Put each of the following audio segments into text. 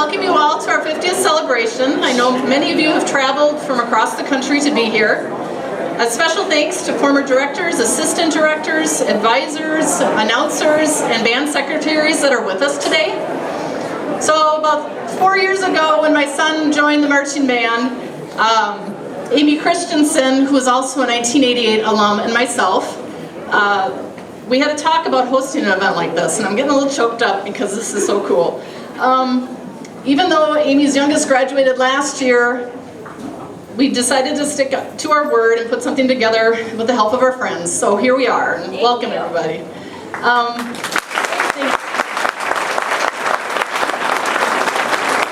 welcome you all to our 50th celebration. I know many of you have traveled from across the country to be here. A special thanks to former directors, assistant directors, advisors, announcers, and band secretaries that are with us today. So about 4 years ago, when my son joined the marching band, Amy Christensen, who is also a 1988 alum, and myself, we had a talk about hosting an event like this, and I'm getting a little choked up because this is so cool. Even though Amy's youngest graduated last year, we decided to stick to our word and put something together with the help of our friends. So here we are, and welcome everybody. I'd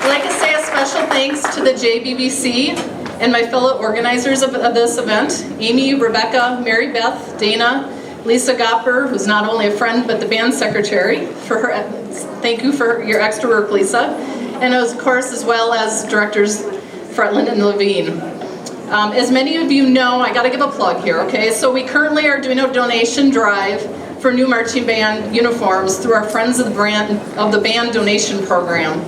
like to say a special thanks to the JBBC and my fellow organizers of this event, Amy, Rebecca, Mary Beth, Dana, Lisa Gopper, who's not only a friend but the band secretary. Thank you for your extra work, Lisa. And of course, as well as directors Fretland and Levine. As many of you know, I gotta give a plug here, okay? So we currently are doing a donation drive for new marching band uniforms through our Friends of the Band donation program.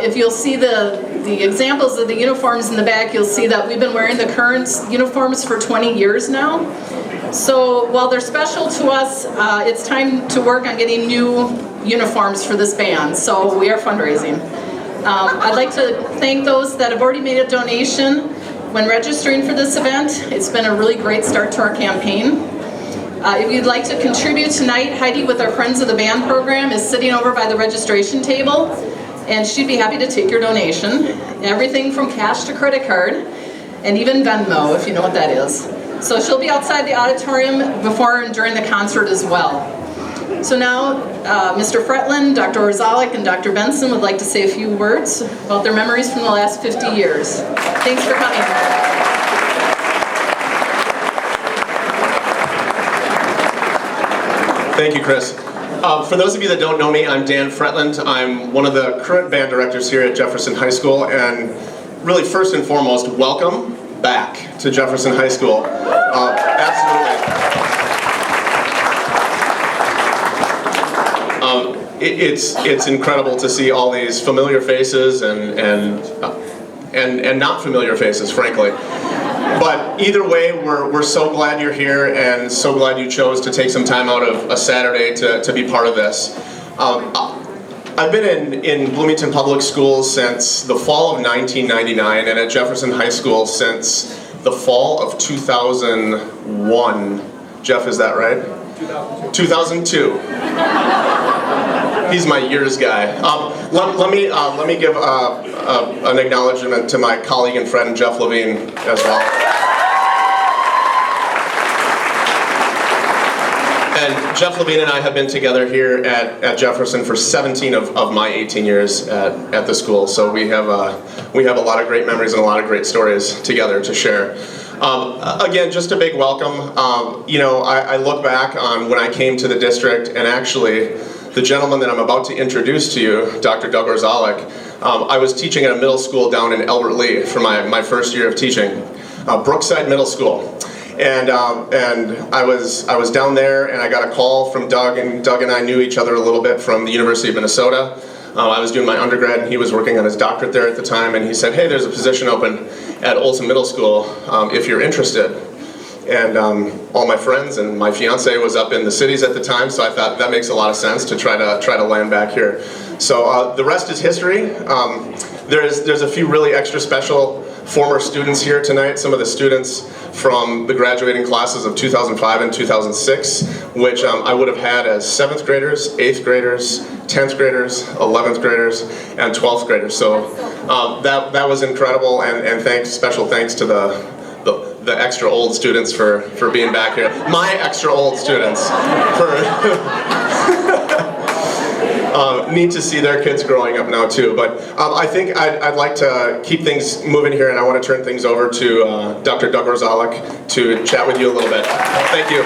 If you'll see the examples of the uniforms in the back, you'll see that we've been wearing the current uniforms for 20 years now. So while they're special to us, it's time to work on getting new uniforms for this band. So we are fundraising. I'd like to thank those that have already made a donation when registering for this event. It's been a really great start to our campaign. If you'd like to contribute tonight, Heidi with our Friends of the Band program is sitting over by the registration table, and she'd be happy to take your donation. Everything from cash to credit card, and even Venmo, if you know what that is. So she'll be outside the auditorium before and during the concert as well. So now, Mr. Fretland, Dr. Orzalek, and Dr. Benson would like to say a few words about their memories from the last 50 years. Thanks for coming. Thank you, Chris. For those of you that don't know me, I'm Dan Fretland. I'm one of the current band directors here at Jefferson High School, and really first and foremost, welcome back to Jefferson High School. Absolutely. It's incredible to see all these familiar faces and not familiar faces, frankly. But either way, we're so glad you're here and so glad you chose to take some time out of a Saturday to be part of this. I've been in Bloomington Public Schools since the fall of 1999 and at Jefferson High School since the fall of 2001. Jeff, is that right? 2002. He's my years guy. Let me give an acknowledgement to my colleague and friend Jeff Levine as well. And Jeff Levine and I have been together here at Jefferson for 17 of my 18 years at the school. So we have a lot of great memories and a lot of great stories together to share. Again, just a big welcome. I look back on when I came to the district, and actually the gentleman that I'm about to introduce to you, Dr. Doug Orzalek, I was teaching at a middle school down in Albert Lea for my first year of teaching, Brookside Middle School. And I was down there, and I got a call from Doug, and Doug and I knew each other a little bit from the University of Minnesota. I was doing my undergrad, and he was working on his doctorate there at the time, and he said, hey, there's a position open at Olson Middle School if you're interested. And all my friends and my fiance was up in the cities at the time, so I thought that makes a lot of sense to try to land back here. So the rest is history. There's a few really extra special former students here tonight, some of the students from the graduating classes of 2005 and 2006, which I would have had as 7th graders, 8th graders, 10th graders, 11th graders, and 12th graders. So that was incredible, and special thanks to the extra old students for being back here. My extra old students for need to see their kids growing up now too. But I think I'd like to keep things moving here, and I want to turn things over to Dr. Doug Orzalek to chat with you a little bit. Thank you.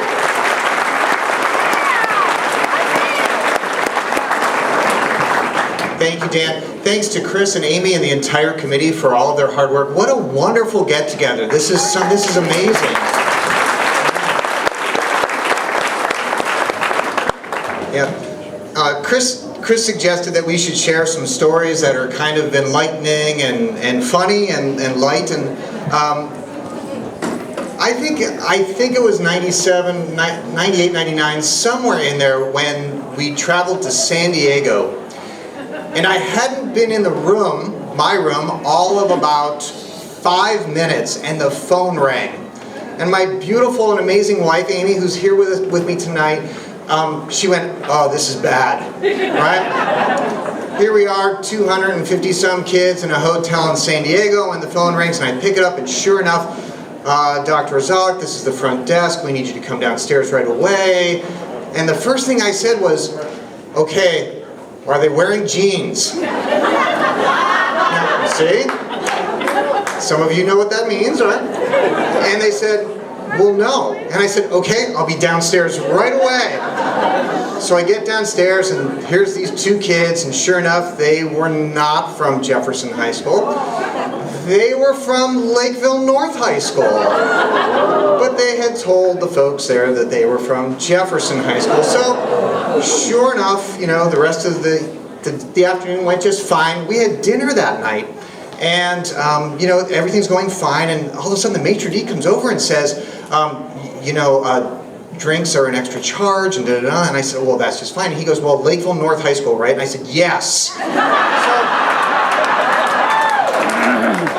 Thank you, Dan. Thanks to Chris and Amy and the entire committee for all of their hard work. What a wonderful get-together. This is amazing. Yeah. Chris Chris suggested that we should share some stories that are kind of enlightening and funny and light. And I think it was 97, 98, 99, somewhere in there when we traveled to San Diego. And I hadn't been in the room, my room, all of about 5 minutes, and the phone rang. And my beautiful and amazing wife, Amy, who's here with me tonight, she went, "Oh, this is bad," right? Here we are, 250 some kids in a hotel in San Diego, and the phone rings, and I pick it up, and sure enough, Dr. Ozalik, this is the front desk, we need you to come downstairs right away. And the first thing I said was, "Okay, are they wearing jeans?" Now, see? Some of you know what that means, right? And they said, "Well, no." And I said, "Okay, I'll be downstairs right away." So I get downstairs, and here's these two kids, and sure enough, they were not from Jefferson High School. They were from Lakeville North High School. But they had told the folks there that they were from Jefferson High School. So, sure enough, you know, the rest of the afternoon went just fine. We had dinner that night. And, you know, everything's going fine, and all of a sudden the maitre d' comes over and says, you know, drinks are an extra charge, and da-da-da. And I said, "Well, that's just fine." And he goes, "Well, Lakeville North High School, right?" And I said, "Yes." So,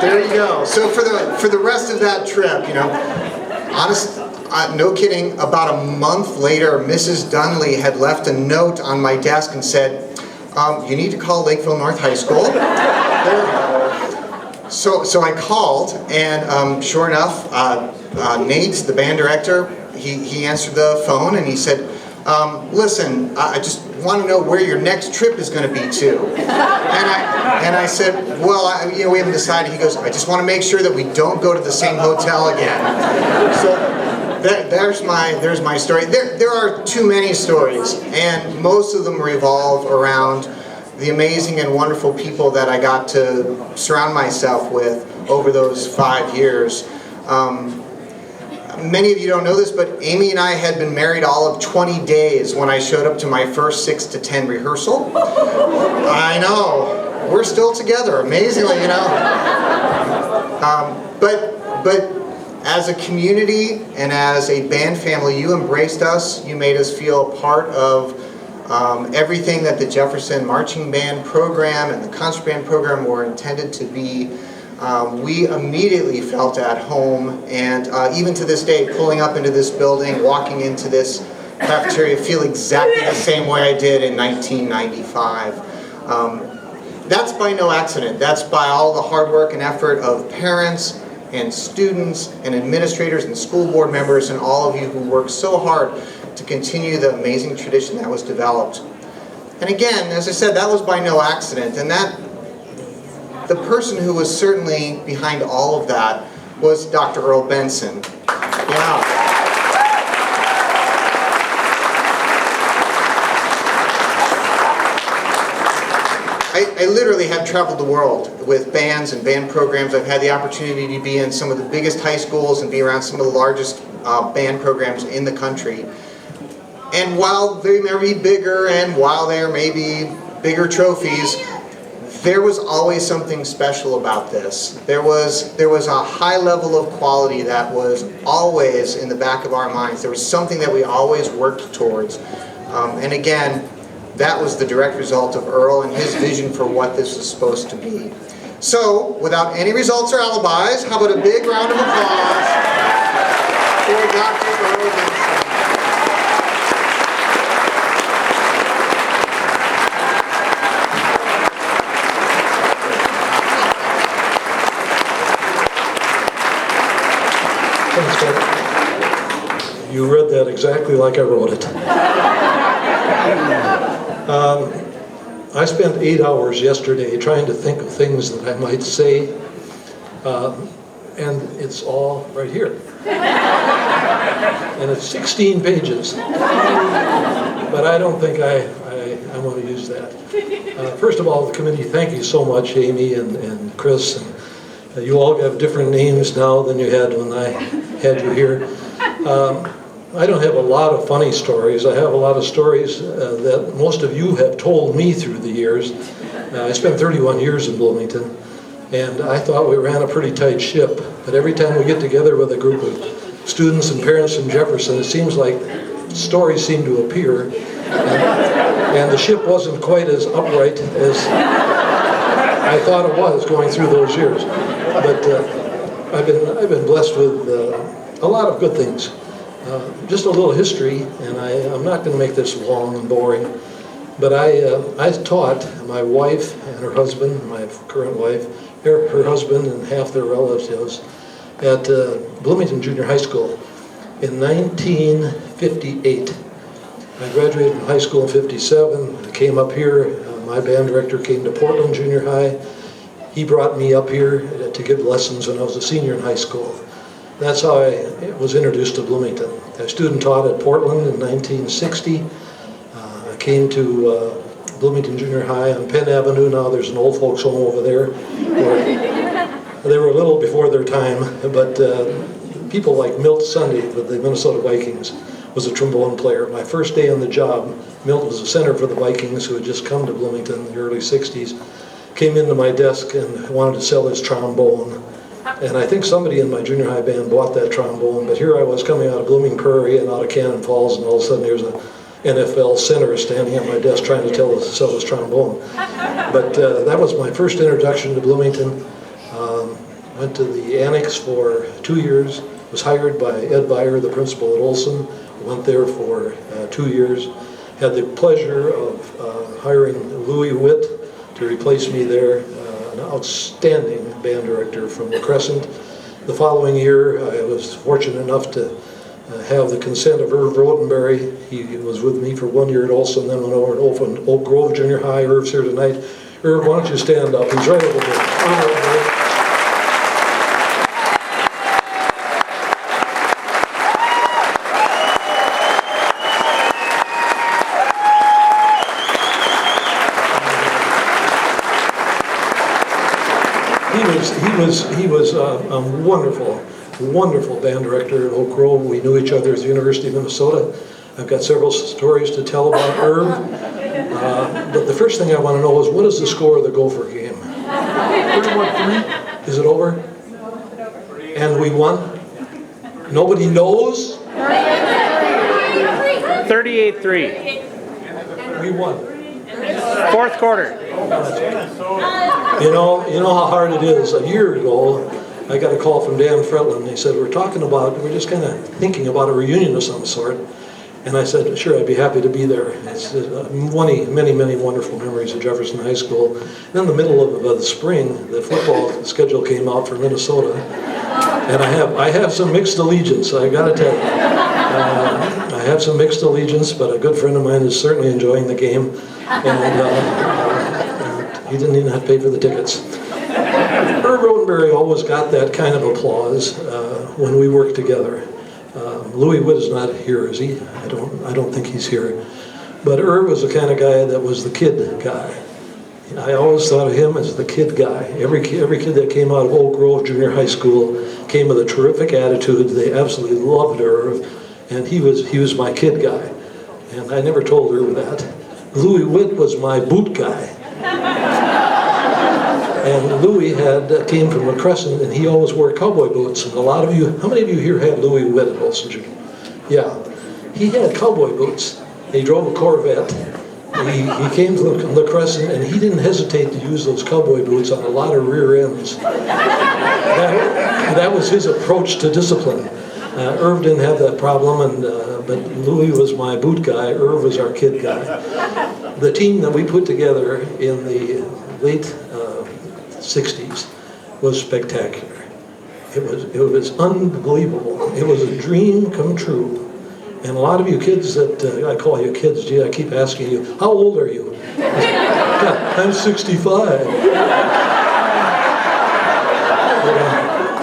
there you go. So for the rest of that trip, you know, no kidding, about a month later, Mrs. Dunley had left a note on my desk and said, "You need to call Lakeville North High School." So I called, and sure enough, Nate, the band director, he answered the phone, and he said, "Listen, I just want to know where your next trip is going to be to." And I said, "Well, you know, we haven't decided." He goes, "I just want to make sure that we don't go to the same hotel again." So there's my story. There are too many stories, and most of them revolve around the amazing and wonderful people that I got to surround myself with over those 5 years. Many of you don't know this, but Amy and I had been married all of 20 days when I showed up to my first 6 to 10 rehearsal. I know, we're still together, amazingly, you know. But as a community and as a band family, you embraced us, you made us feel part of everything that the Jefferson Marching Band program and the concert band program were intended to be. We immediately felt at home, and even to this day, pulling up into this building, walking into this cafeteria, feel exactly the same way I did in 1995. That's by no accident. That's by all the hard work and effort of parents and students and administrators and school board members and all of you who worked so hard to continue the amazing tradition that was developed. And again, as I said, that was by no accident, and that the person who was certainly behind all of that was Dr. Earl Benson. Yeah. I literally have traveled the world with bands and band programs. I've had the opportunity to be in some of the biggest high schools and be around some of the largest band programs in the country. And while they may be bigger and while there may be bigger trophies, there was always something special about this. There was a high level of quality that was always in the back of our minds. There was something that we always worked towards. And again, that was the direct result of Earl and his vision for what this was supposed to be. So, without any results or alibis, how about a big round of applause for Dr. Earl Benson. You read that exactly like I wrote it. I spent 8 hours yesterday trying to think of things that I might say, and it's all right here. And it's 16 pages. But I don't think I want to use that. First of all, the committee, thank you so much, Amy and Chris. And, you all have different names now than you had when I had you here. I don't have a lot of funny stories. I have a lot of stories that most of you have told me through the years. I spent 31 years in Bloomington, and I thought we ran a pretty tight ship. But every time we get together with a group of students and parents from Jefferson, it seems like stories seem to appear, and the ship wasn't quite as upright as I thought it was going through those years. But I've been blessed with a lot of good things. Just a little history, and I'm not going to make this long and boring, but I taught my wife and her husband, my current wife, her husband and half their relatives at Bloomington Junior High School in 1958. I graduated from high school in 57. I came up here. My band director came to Portland Junior High. He brought me up here to give lessons when I was a senior in high school. That's how I was introduced to Bloomington. I student taught at Portland in 1960. I came to Bloomington Junior High on Penn Avenue. Now there's an old folks home over there. They were a little before their time, but people like Milt Sunday with the Minnesota Vikings was a trombone player. My first day on the job, Milt was the center for the Vikings who had just come to Bloomington in the early 60s. Came into my desk and wanted to sell his trombone. And I think somebody in my junior high band bought that trombone, but here I was coming out of Blooming Prairie and out of Cannon Falls, and all of a sudden there's a NFL center standing at my desk trying to sell his trombone. But that was my first introduction to Bloomington. Went to the Annex for 2 years, was hired by Ed Beyer, the principal at Olson. Went there for 2 years. Had the pleasure of hiring Louis Witt to replace me there, an outstanding band director from the Crescent. The following year, I was fortunate enough to have the consent of Irv Rodenberry. He was with me for 1 year at Olson, then went over to Oak Grove Junior High. Irv's here tonight. Irv, why don't you stand up? He's right over there. He was a wonderful band director at Oak Grove. We knew each other at the University of Minnesota. I've got several stories to tell about Irv. But the first thing I want to know is, what is the score of the Gopher game? 31-3. Is it over? And we won? Nobody knows? 38-3. We won. Fourth quarter. You know how hard it is. A year ago, I got a call from Dan Fretland. He said, we're just kind of thinking about a reunion of some sort. And I said, sure, I'd be happy to be there. It's many wonderful memories of Jefferson High School. And in the middle of the spring, the football schedule came out for Minnesota. And I have some mixed allegiance, I got to tell you. I have some mixed allegiance, but a good friend of mine is certainly enjoying the game. And he didn't even have to pay for the tickets. Irv Rodenberry always got that kind of applause when we worked together. Louis Witt is not here, is he? I don't think he's here. But Irv was the kind of guy that was the kid guy. I always thought of him as the kid guy. Every kid that came out of Oak Grove Junior High School came with a terrific attitude. They absolutely loved Irv, and he was my kid guy. And I never told Irv that. Louis Witt was my boot guy. And Louis came from the Crescent, and he always wore cowboy boots. And a lot of you, how many of you here had Louis Witt at Olson Junior? Yeah. He had cowboy boots. He drove a Corvette. He came from the Crescent, and he didn't hesitate to use those cowboy boots on a lot of rear ends. That was his approach to discipline. Irv didn't have that problem, but Louis was my boot guy. Irv was our kid guy. The team that we put together in the late 60s was spectacular. It was unbelievable. It was a dream come true. And a lot of you kids that, I call you kids, gee, I keep asking you, how old are you? I'm 65.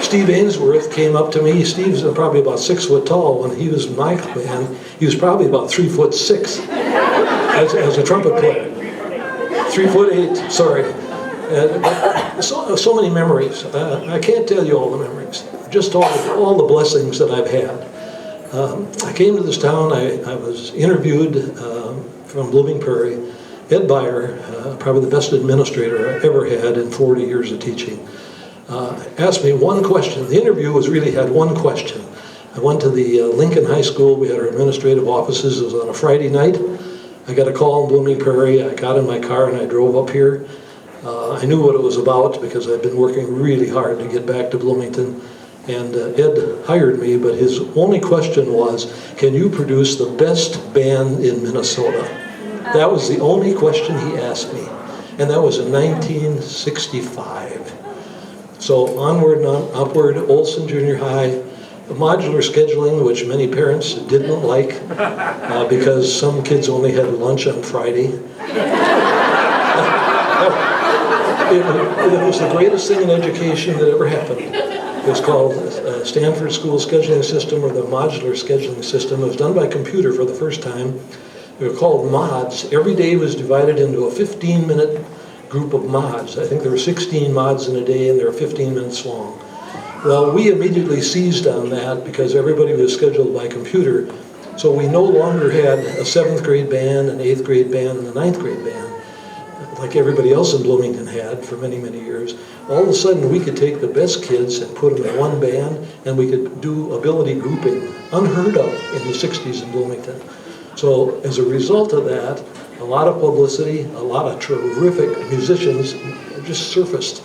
Steve Ainsworth came up to me. Steve's probably about 6 foot tall. When he was in my band, he was probably about 3'6" as a trumpet player. 3'8", sorry. So many memories. I can't tell you all the memories. Just all the blessings that I've had. I came to this town, I was interviewed from Blooming Prairie. Ed Beyer, probably the best administrator I ever had in 40 years of teaching, asked me one question. The interview had one question. I went to the Lincoln High School. We had our administrative offices. It was on a Friday night. I got a call in Blooming Prairie. I got in my car and I drove up here. I knew what it was about because I'd been working really hard to get back to Bloomington. And Ed hired me, but his only question was, can you produce the best band in Minnesota? That was the only question he asked me. And that was in 1965. So onward and upward, Olson Junior High, modular scheduling, which many parents didn't like because some kids only had lunch on Friday. It was the greatest thing in education that ever happened. It was called Stanford School Scheduling System, or the modular scheduling system. It was done by computer for the first time. They were called mods. Every day was divided into a 15-minute group of mods. I think there were 16 mods in a day, and they were 15 minutes long. Well, we immediately seized on that because everybody was scheduled by computer. So we no longer had a 7th grade band, an 8th grade band, and a 9th grade band, like everybody else in Bloomington had for many, many years. All of a sudden, we could take the best kids and put them in one band, and we could do ability grouping, unheard of in the 60s in Bloomington. So as a result of that, a lot of publicity, a lot of terrific musicians just surfaced.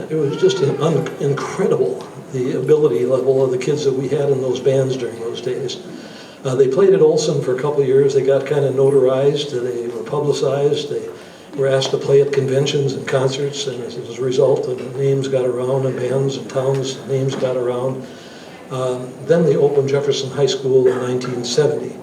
It was just incredible, the ability level of the kids that we had in those bands during those days. They played at Olson for a couple of years. They got kind of notarized. They were publicized. They were asked to play at conventions and concerts, and as a result, the names got around, and bands and towns' names got around. Then they opened Jefferson High School in 1970.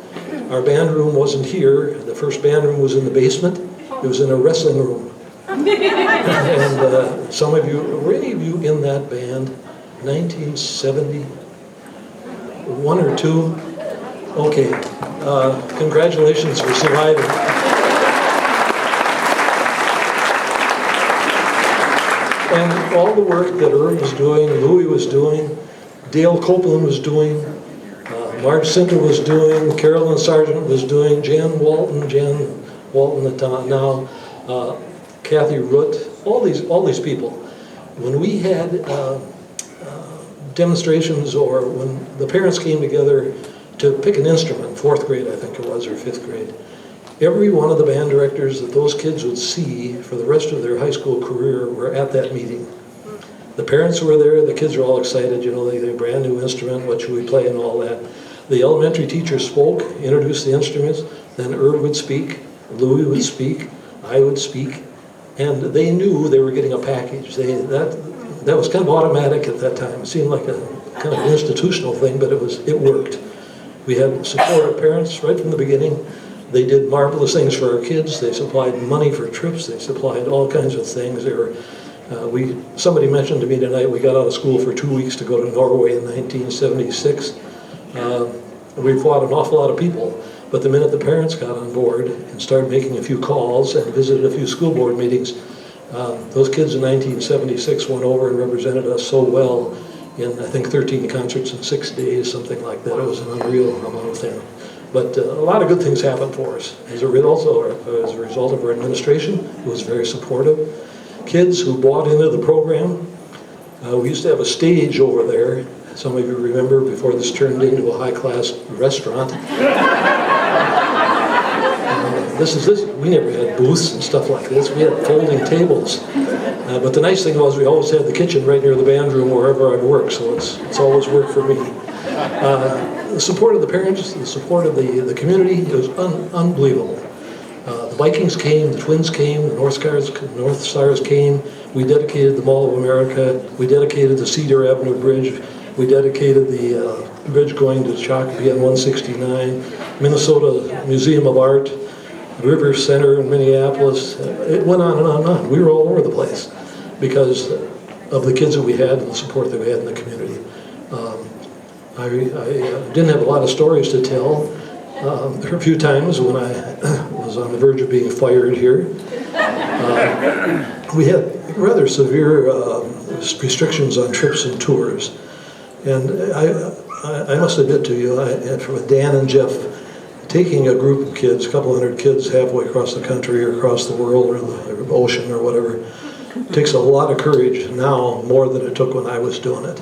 Our band room wasn't here. The first band room was in the basement. It was in a wrestling room. And some of you, were any of you in that band? 1970? One or two? Okay. Congratulations for surviving. And all the work that Irv was doing, Louie was doing, Dale Copeland was doing, Marge Sinter was doing, Carolyn Sargent was doing, Jan Walton now, Kathy Root, all these people. When we had demonstrations, or when the parents came together to pick an instrument, 4th grade I think it was, or 5th grade, every one of the band directors that those kids would see for the rest of their high school career were at that meeting. The parents were there, the kids were all excited, you know, they had a brand new instrument, what should we play and all that. The elementary teacher spoke, introduced the instruments, then Irv would speak, Louie would speak, I would speak, and they knew they were getting a package. That was kind of automatic at that time. It seemed like a kind of an institutional thing, but it worked. We had supportive parents right from the beginning. They did marvelous things for our kids. They supplied money for trips. They supplied all kinds of things. Somebody mentioned to me tonight, we got out of school for 2 weeks to go to Norway in 1976. We fought an awful lot of people, but the minute the parents got on board and started making a few calls and visited a few school board meetings, those kids in 1976 went over and represented us so well in, I think, 13 concerts in 6 days, something like that. It was an unreal amount of things. But a lot of good things happened for us. As a result of our administration, it was very supportive. Kids who bought into the program, we used to have a stage over there. Some of you remember before this turned into a high-class restaurant. We never had booths and stuff like this. We had folding tables. But the nice thing was we always had the kitchen right near the band room wherever I'd work, so it's always worked for me. The support of the parents, the support of the community, it was unbelievable. The Vikings came, the Twins came, the North Stars came. We dedicated the Mall of America. We dedicated the Cedar Avenue Bridge. We dedicated the bridge going to Shakopee on 169, Minnesota Museum of Art, River Center in Minneapolis. It went on and on and on. We were all over the place because of the kids that we had and the support that we had in the community. I didn't have a lot of stories to tell. There were a few times when I was on the verge of being fired here. We had rather severe restrictions on trips and tours. And I must admit to you, with Dan and Jeff, taking a group of kids, a couple hundred kids halfway across the country or across the world or the ocean or whatever, takes a lot of courage now, more than it took when I was doing it.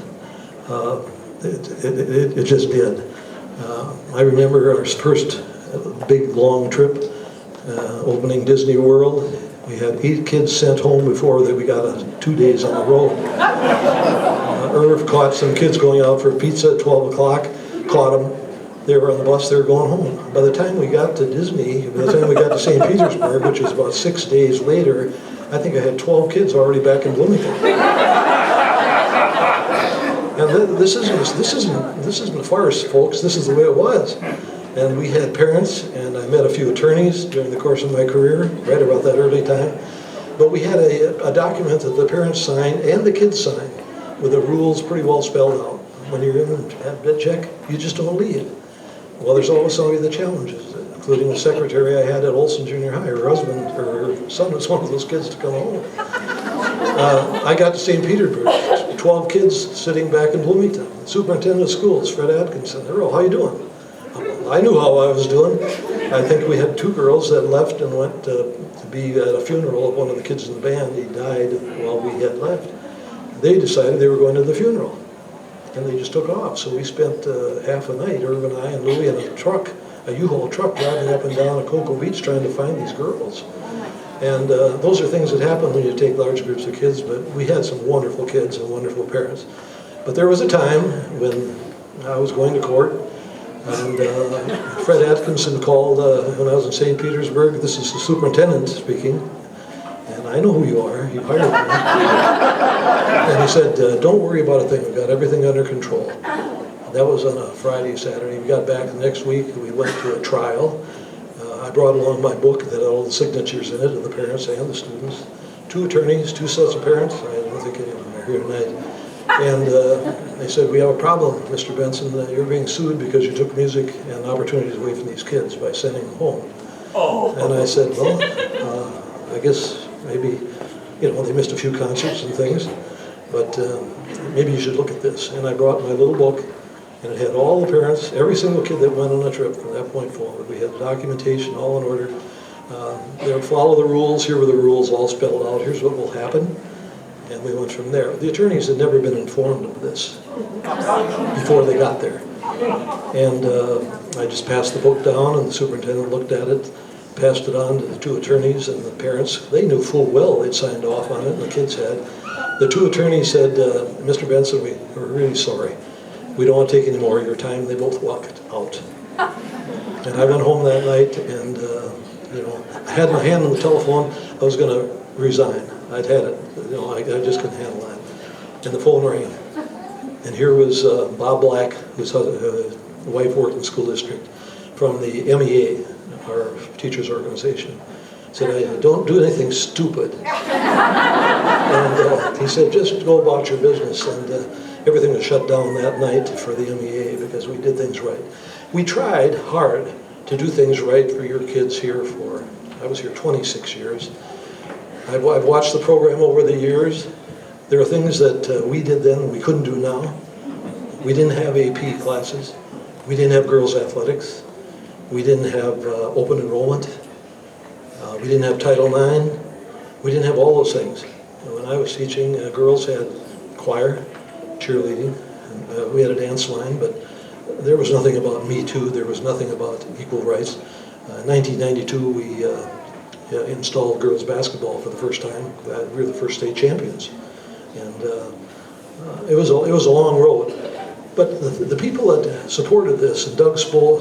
It just did. I remember our first big long trip, opening Disney World. We had 8 kids sent home before we got 2 days on the road. Irv caught some kids going out for pizza at 12 o'clock, caught them. They were on the bus, they were going home. By the time we got to Disney, by the time we got to St. Petersburg, which was about 6 days later, I think I had 12 kids already back in Bloomington. And this isn't a farce, folks. This is the way it was. And we had parents, and I met a few attorneys during the course of my career, right about that early time. But we had a document that the parents signed and the kids signed with the rules pretty well spelled out. When you're in and have debt check, you just don't leave. Well, there's always some of the challenges, including the secretary I had at Olson Junior High. Her husband, or her son was one of those kids to come home. I got to St. Petersburg, 12 kids sitting back in Bloomington. Superintendent of schools, Fred Atkinson. Earl, how you doing? I knew how I was doing. I think we had 2 girls that left and went to be at a funeral of one of the kids in the band. He died while we had left. They decided they were going to the funeral, and they just took off. So we spent half a night, Irv and I and Louie, in a truck, a U-Haul truck, driving up and down to Cocoa Beach trying to find these girls. And those are things that happen when you take large groups of kids, but we had some wonderful kids and wonderful parents. But there was a time when I was going to court, and Fred Atkinson called when I was in St. Petersburg. This is the superintendent speaking, and I know who you are. You hired me. And he said, don't worry about a thing. We've got everything under control. That was on a Friday, Saturday. We got back the next week. We went to a trial. I brought along my book that had all the signatures in it of the parents and the students. 2 attorneys, 2 sets of parents. I don't think any of them are here tonight. And they said, we have a problem, Mr. Benson. You're being sued because you took music and opportunities away from these kids by sending them home. And I said, well, I guess maybe, they missed a few concerts and things, but maybe you should look at this. And I brought my little book, and it had all the parents, every single kid that went on a trip from that point forward. We had documentation all in order. They would follow the rules. Here were the rules all spelled out. Here's what will happen. And we went from there. The attorneys had never been informed of this before they got there. And I just passed the book down, and the superintendent looked at it, passed it on to the 2 attorneys and the parents. They knew full well they'd signed off on it, and the kids had. The 2 attorneys said, Mr. Benson, we're really sorry. We don't want to take any more of your time. They both walked out. And I went home that night, and I had my hand on the telephone. I was going to resign. I'd had it. I just couldn't handle that. And the phone rang. And here was Bob Black, whose wife worked in the school district, from the MEA, our teachers organization. Said, don't do anything stupid. And he said, just go about your business. And everything was shut down that night for the MEA because we did things right. We tried hard to do things right for your kids here I was here 26 years. I've watched the program over the years. There are things that we did then we couldn't do now. We didn't have AP classes. We didn't have girls' athletics. We didn't have open enrollment. We didn't have Title IX. We didn't have all those things. When I was teaching, girls had choir, cheerleading. We had a dance line, but there was nothing about Me Too. There was nothing about equal rights. In 1992, we installed girls basketball for the first time. We were the first state champions, and it was a long road. But the people that supported this, and Doug Spohl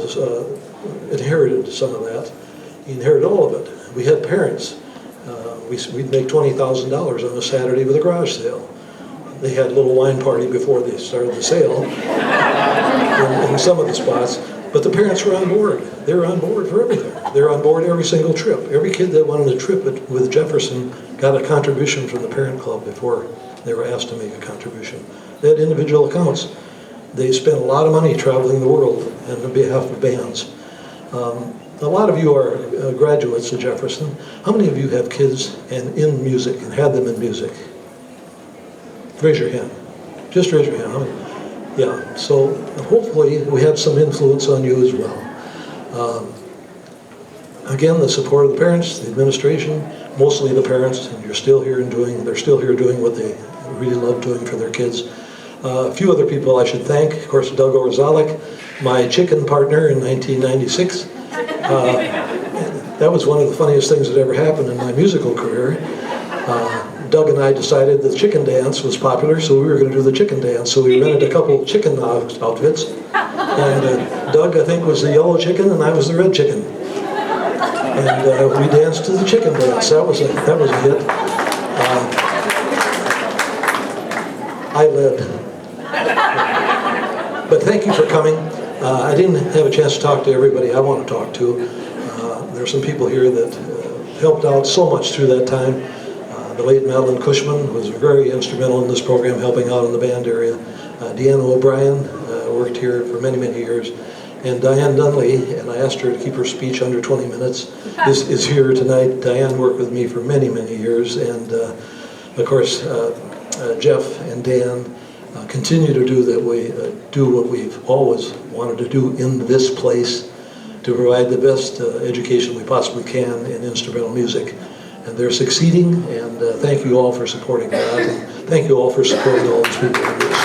inherited some of that. He inherited all of it. We had parents. We'd make $20,000 on a Saturday with a garage sale. They had a little wine party before they started the sale in some of the spots. But the parents were on board. They were on board for everything. They're on board every single trip. Every kid that went on a trip with Jefferson got a contribution from the parent club before they were asked to make a contribution. They had individual accounts. They spent a lot of money traveling the world on behalf of bands. A lot of you are graduates of Jefferson. How many of you have kids in music and had them in music? Raise your hand. Just raise your hand. How many? Yeah, so hopefully we had some influence on you as well. Again, the support of the parents, the administration, mostly the parents, and they're still here doing what they really love doing for their kids. A few other people I should thank, of course, Doug Orzalek, my chicken partner in 1996. That was one of the funniest things that ever happened in my musical career. Doug and I decided that chicken dance was popular, so we were going to do the chicken dance. So we rented a couple chicken outfits. And Doug, I think, was the yellow chicken, and I was the red chicken. And we danced to the chicken dance. That was a hit. I led. But thank you for coming. I didn't have a chance to talk to everybody I want to talk to. There are some people here that helped out so much through that time. The late Madeline Cushman was very instrumental in this program, helping out in the band area. Deanna O'Brien worked here for many, many years. And Diane Dunley, and I asked her to keep her speech under 20 minutes, is here tonight. Diane worked with me for many, many years. And of course, Jeff and Dan continue to do what we've always wanted to do in this place, to provide the best education we possibly can in instrumental music. And they're succeeding, and thank you all for supporting that, and thank you all for supporting all these people in this.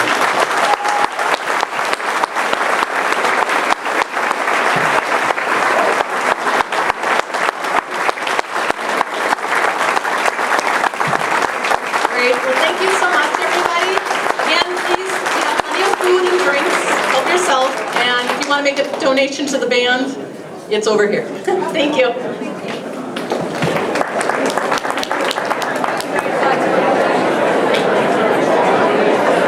Great. Well, thank you so much, everybody. Again, please, we have plenty of food and drinks. Help yourself. And if you want to make a donation to the band, it's over here. Thank you.